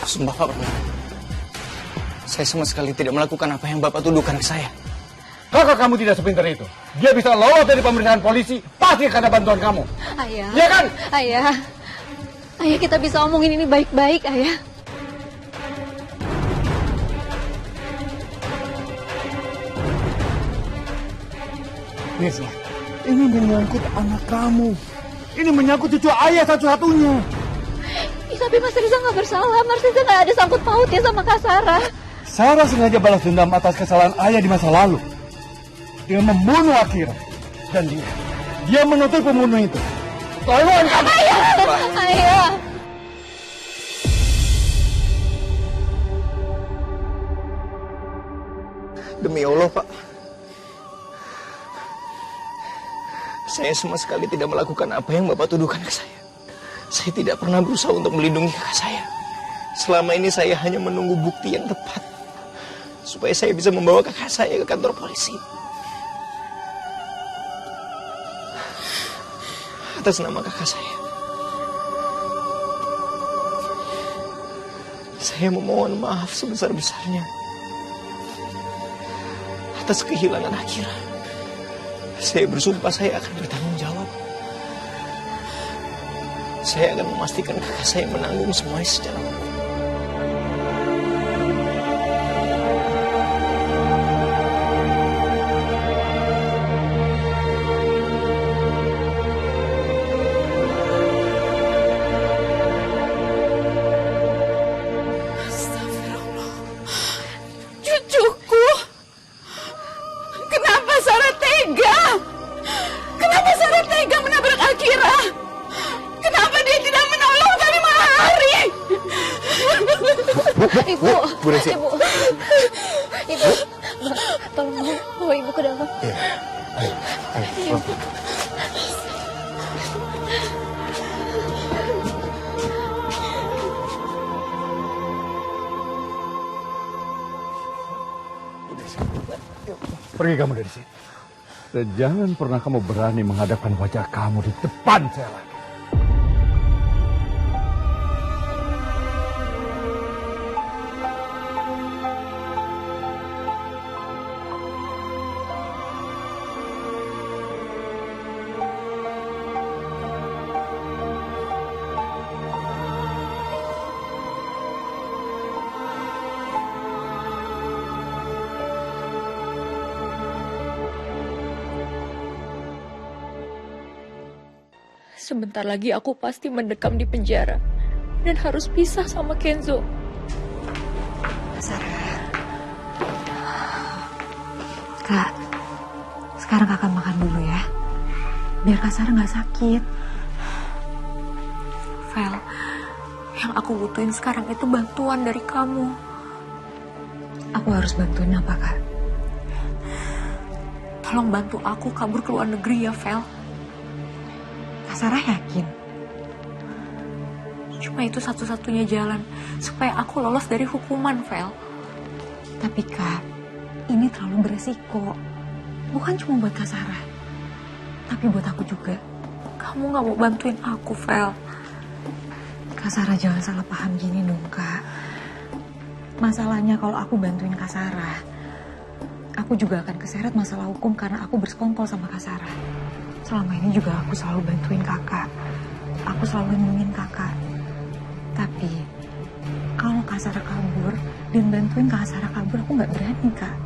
Sumpah Pak Pramana, saya sama sekali tidak melakukan apa yang Bapak tuduhkan ke saya. Kakak kamu tidak sepintar itu. Dia bisa lolos dari pemeriksaan polisi pasti karena bantuan kamu. Ayah. Iya kan? Ayah. Ayah, kita bisa omongin ini baik-baik, Ayah. Mirza, ini menyangkut anak kamu. Ini menyangkut cucu ayah satu-satunya. Tapi Mas Riza nggak bersalah. Mas Riza nggak ada sangkut pautnya sama Kak Sarah. Sarah sengaja balas dendam atas kesalahan ayah di masa lalu dengan membunuh Akira. Dan dia menuntut pembunuh itu. Tolong kamu. Ayah, ayah. Demi Allah Pak, saya sama sekali tidak melakukan apa yang Bapak tuduhkan ke saya. Saya tidak pernah berusaha untuk melindungi kakak saya. Selama ini saya hanya menunggu bukti yang tepat supaya saya bisa membawa kakak saya ke kantor polisi. Atas nama kakak saya memohon maaf sebesar-besarnya atas kehilangan Akira. Saya bersumpah saya akan bertanggung jawab. Saya akan memastikan kakak saya menanggung semuanya secara hukum. Astagfirullah. Cucuku. Kenapa Sarah tega? Kenapa Sarah tega menabrak Akira? Kenapa dia tidak menolong kami malam hari? Ibu, Bu Desi. Ibu, tolong bawa Ibu ke dalam. Iya, ayo. Pergi kamu dari sini. Dan jangan pernah kamu berani menghadapkan wajah kamu di depan saya lagi. Sebentar lagi aku pasti mendekam di penjara dan harus pisah sama Kenzo. Sarah. Kak, sekarang kakak makan dulu ya. Biar Kak Sarah nggak sakit. Vel, yang aku butuhin sekarang itu bantuan dari kamu. Aku harus bantuin apa, Kak? Tolong bantu aku kabur ke luar negeri ya, Vel. Kak Sarah yakin? Cuma itu satu-satunya jalan supaya aku lolos dari hukuman, Vel. Tapi Kak, ini terlalu beresiko. Bukan cuma buat Kak Sarah, tapi buat aku juga. Kamu gak mau bantuin aku, Vel. Kak Sarah jangan salah paham gini dong, Kak. Masalahnya kalau aku bantuin Kak Sarah, aku juga akan keseret masalah hukum karena aku bersekongkol sama Kak Sarah. Selama ini juga aku selalu bantuin kakak. Aku selalu lindungin kakak. Tapi kalau Kak Sarah kabur dan bantuin Kak Sarah kabur, aku nggak berani, Kak.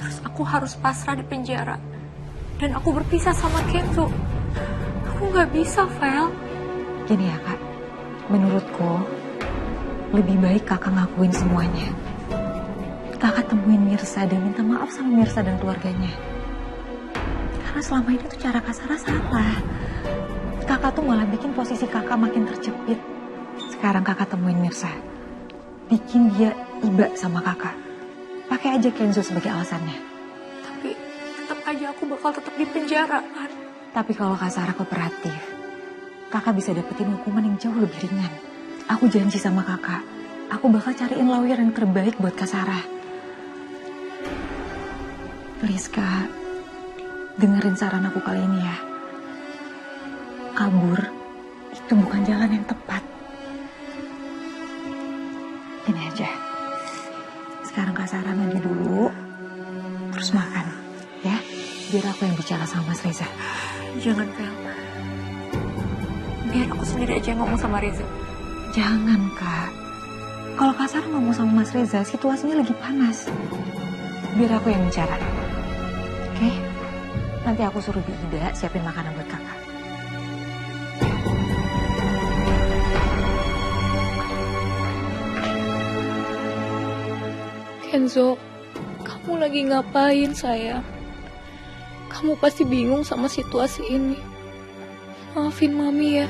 Terus aku harus pasrah di penjara. Dan aku berpisah sama Kenzo. Aku gak bisa, Vel. Gini ya, Kak. Menurutku, lebih baik kakak ngakuin semuanya. Kakak temuin Mirsa dan minta maaf sama Mirsa dan keluarganya. Karena selama ini tuh cara Kak Sarah salah. Kakak tuh malah bikin posisi kakak makin terjepit. Sekarang kakak temuin Mirsa. Bikin dia iba sama kakak. Pakai aja Kenzo sebagai alasannya. Tapi tetap aja aku bakal tetap di penjara, kan? Tapi kalau Kak Sarah kooperatif, kakak bisa dapetin hukuman yang jauh lebih ringan. Aku janji sama kakak, aku bakal cariin lawyer yang terbaik buat Kak Sarah. Please, Kak. Dengerin saran aku kali ini ya. Kabur itu bukan jalan yang tepat. Gini aja. Sekarang Kak Sarah mandi dulu. Terus makan. Ya. Biar aku yang bicara sama Mas Reza. Jangan, Vel. Biar aku sendiri aja yang ngomong sama Reza. Jangan, Kak. Kalau Kak Sarah ngomong sama Mas Reza, situasinya lagi panas. Biar aku yang bicara. Oke? Nanti aku suruh Bi Ida siapin makanan buat Kakak. Kenzo, kamu lagi ngapain, sayang? Kamu pasti bingung sama situasi ini. Maafin Mami ya.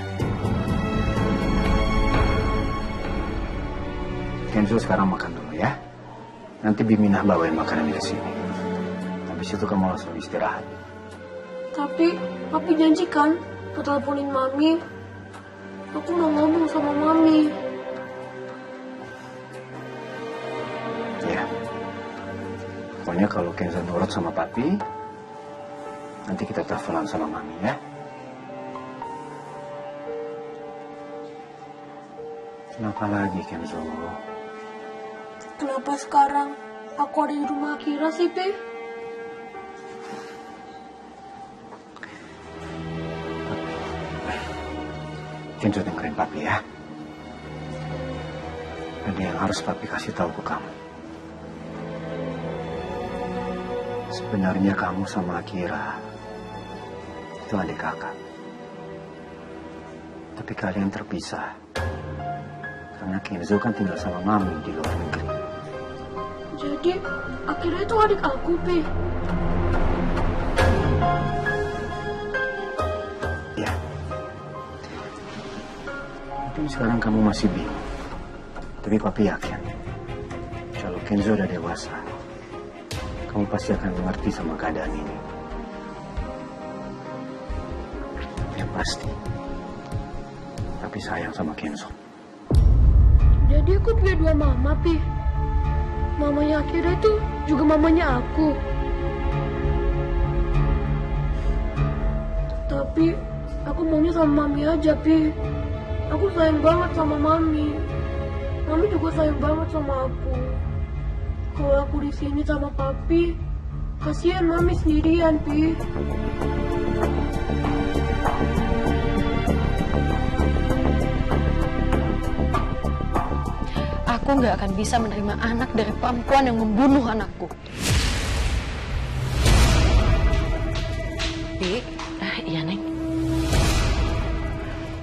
Kenzo sekarang makan dulu ya. Nanti Biminah bawain makanan ke sini. Habis itu kamu langsung istirahat. Tapi Papi janjikan mau teleponin Mami. Aku mau ngomong sama Mami. Ya. Pokoknya kalau Kenzo nurut sama Papi, nanti kita teleponan sama Mami ya. Kenapa lagi Kenzo? Kenapa sekarang aku ada di rumah Akira sih, Pi? Kenzo dengerin Papi ya. Ada yang harus Papi kasih tahu ke kamu. Sebenarnya kamu sama Akira itu adik kakak. Tapi kalian terpisah. Karena Kenzo kan tinggal sama Mami di luar negeri. Jadi Akira itu adik aku, Pi. Ya. Mungkin sekarang kamu masih bingung. Tapi Papi yakin. Kalau Kenzo udah dewasa, kamu pasti akan mengerti sama keadaan ini. Yang pasti, Papi sayang sama Kenzo. Jadi aku punya dua mama, Pi. Mamanya Akira itu juga mamanya aku. Tapi aku maunya sama Mami aja, Pi. Aku sayang banget sama Mami. Mami juga sayang banget sama aku. Kalau aku di sini sama Papi, kasihan Mami sendirian, Pi. Aku nggak akan bisa menerima anak dari perempuan yang membunuh anakku. Bi, iya Neng.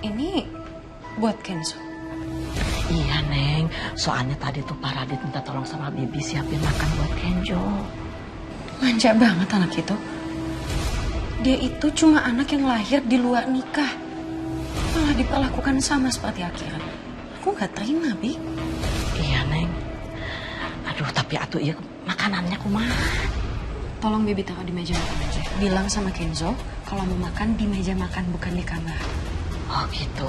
Ini buat Kenzo. Iya Neng, soalnya tadi tuh Pak Radit minta tolong sama Bibi siapin makan buat Kenzo. Manja banget anak itu. Dia itu cuma anak yang lahir di luar nikah. Malah diperlakukan sama seperti Akira. Aku nggak terima, Bi. Iya Neng. Aduh tapi atuh iya makanannya kumaha. Tolong Bibi taruh di meja makan aja. Bilang sama Kenzo kalau mau makan di meja makan bukan di kamar. Oh gitu.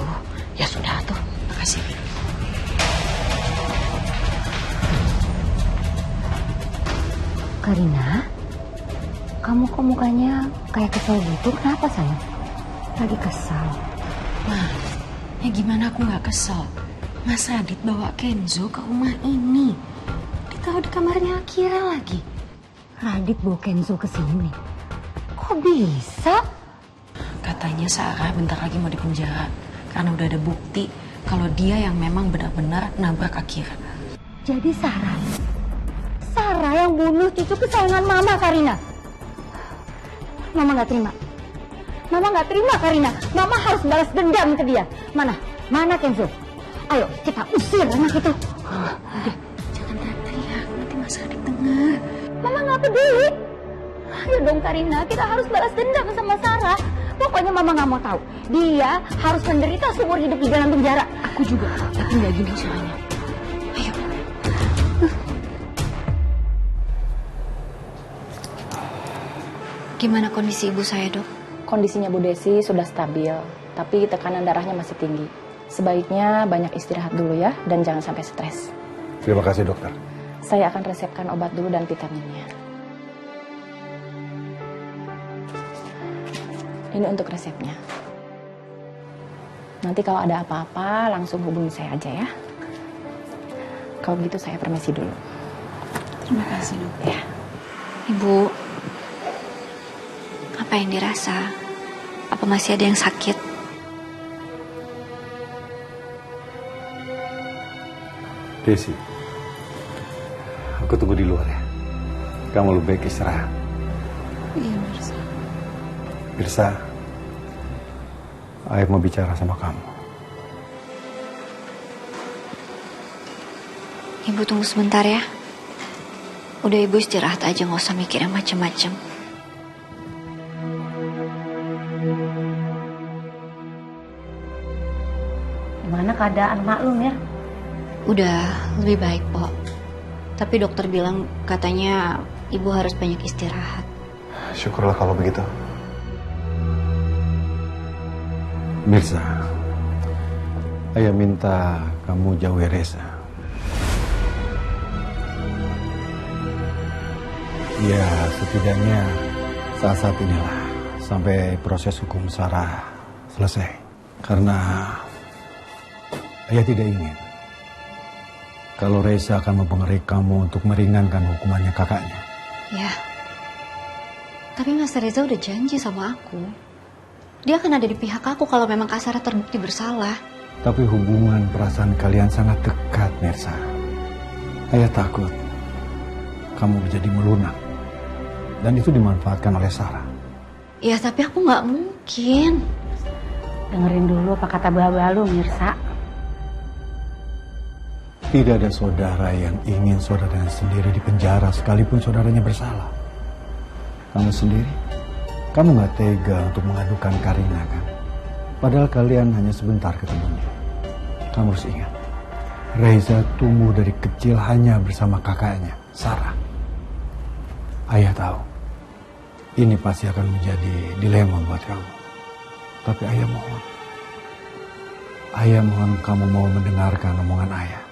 Ya sudah tuh. Makasih. Karina, kamu kok mukanya kayak kesel gitu? Kenapa sayang? Lagi kesal? Nah, ya gimana aku nggak kesel? Mas Radit bawa Kenzo ke rumah ini. Ditaruh di kamarnya Akira lagi. Radit bawa Kenzo ke sini. Kok bisa? Katanya Sarah bentar lagi mau dipenjara. Karena udah ada bukti kalau dia yang memang benar-benar nabrak Akira. Jadi Sarah yang bunuh cucu kesayangan Mama, Karina. Mama nggak terima. Mama nggak terima, Karina. Mama harus balas dendam ke dia. Mana Kenzo? Ayo kita usir anak itu. Udah, jangan teriak-teriak. Nanti Mas Radit dengar. Mama nggak peduli. Ayo dong Karina, kita harus balas dendam sama Sarah. Pokoknya Mama nggak mau tahu. Dia harus menderita seumur hidup di dalam penjara. Aku juga, tapi nggak gini soalnya. Ayo. Gimana kondisi ibu saya, Dok? Kondisinya Bu Desi sudah stabil, tapi tekanan darahnya masih tinggi. Sebaiknya banyak istirahat dulu ya, dan jangan sampai stres. Terima kasih dokter. Saya akan resepkan obat dulu dan vitaminnya. Ini untuk resepnya. Nanti kalau ada apa-apa langsung hubungi saya aja ya. Kalau gitu saya permisi dulu. Terima kasih, Dok. Ya. Ibu, apa yang dirasa? Apa masih ada yang sakit? Desi, aku tunggu di luar ya. Kamu lebih baik istirahat. Iya, Mirsa. Mirsa, Ayah mau bicara sama kamu. Ibu tunggu sebentar ya. Udah ibu istirahat aja, nggak usah mikir yang macem-macem. Gimana keadaan mak lu, Mir? Udah lebih baik, Pok. Tapi dokter bilang katanya ibu harus banyak istirahat. Syukurlah kalau begitu. Mirsa, Ayah minta kamu jauhi Reza. Ya, setidaknya saat inilah sampai proses hukum Sarah selesai. Karena Ayah tidak ingin kalau Reza akan mempengaruhi kamu untuk meringankan hukumannya kakaknya. Ya. Tapi Mas Reza udah janji sama aku. Dia akan ada di pihak aku kalau memang Kak Sarah terbukti bersalah. Tapi hubungan perasaan kalian sangat dekat, Mirsa. Ayah takut kamu menjadi melunak. Dan itu dimanfaatkan oleh Sarah. Ya, tapi aku nggak mungkin. Dengerin dulu apa kata Baba lu, Mirsa. Tidak ada saudara yang ingin saudaranya sendiri dipenjara sekalipun saudaranya bersalah. Kamu sendiri, kamu nggak tega untuk mengadukan Karina kan? Padahal kalian hanya sebentar ketemunya. Kamu harus ingat, Reza tumbuh dari kecil hanya bersama kakaknya, Sarah. Ayah tahu, ini pasti akan menjadi dilema buat kamu. Tapi ayah mohon kamu mau mendengarkan omongan ayah.